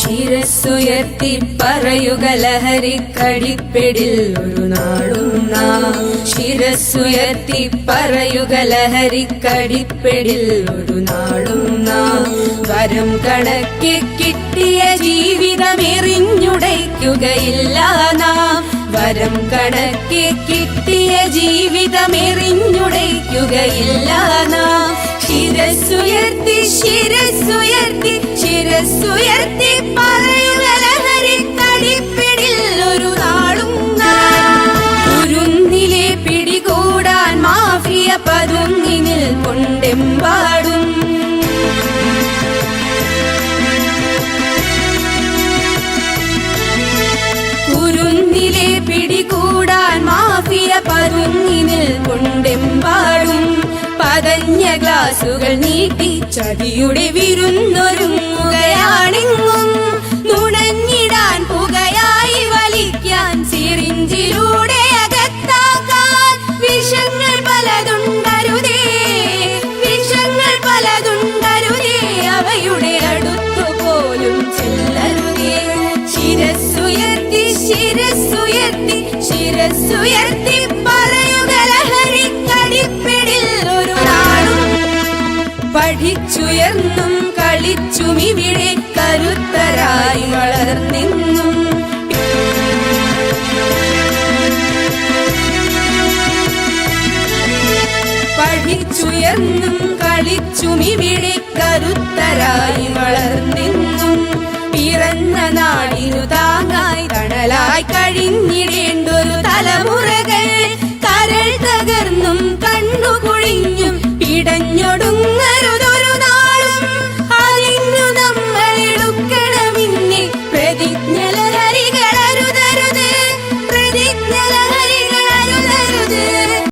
ശിരസ്സുയർത്തി പറയുക ലഹരിക്കടിപ്പിടിൽ ഒരു നാളും നാം. ശിരസ്സുയർത്തി പറയുക ലഹരിക്കടിപ്പിടിൽ ഒരു നാളും നാം. വരം കണക്കെ കിട്ടിയ ജീവിതമെറിഞ്ഞുടയ്ക്കുകയില്ല നാം. വരം കണക്കെ കിട്ടിയ ജീവിതമെറിഞ്ഞുടയ്ക്കുകയില്ല നാം. ശിരസ്സുയർത്തി ശിരസ്സുയർത്തി ശിരസ്സുയർത്തി പറയുക ലഹരിക്കടിപ്പിടിൽ ഒരു നാളും നാം. കുരുന്നിലെ പിടികൂടാൻ മാഫിയ പതുങ്ങി നിൽക്കൊണ്ടെമ്പാടും. കുരുന്നിലെ പിടികൂടാൻ മാഫിയ പതുങ്ങി നിൽക്കൊണ്ടെമ്പാടും. പതഞ്ഞ ഗ്ലാസുകൾ നീട്ടി ചതിയുടെ വിരുന്നൊരുങ്ങുകയാണെങ്ങും. നുണഞ്ഞിടാൻ പുകയായി വലിക്കാൻ സിറിഞ്ചിലൂടെ അകത്താക്കാൻ വിഷങ്ങൾ പലതുണ്ടരുതേ. വിഷങ്ങൾ പലതുണ്ടരുതേ. അവയുടെ അടുത്തുപോലും ചെല്ലരുതേ. ശിരസ്സുയർത്തി ശിരസ്സുയർത്തി ശിരസ്സുയർത്തി പറയുക ലഹരിക്കടിപ്പിടിൽ ഒരു നാളും. പഠിച്ചുയർന്നും കളിച്ചുമിവിടെ കരുത്തരായി വളർന്നെന്നും. പഠിച്ചുയർന്നും കളിച്ചുമിവിടെ കരുത്തരായി വളർന്നെ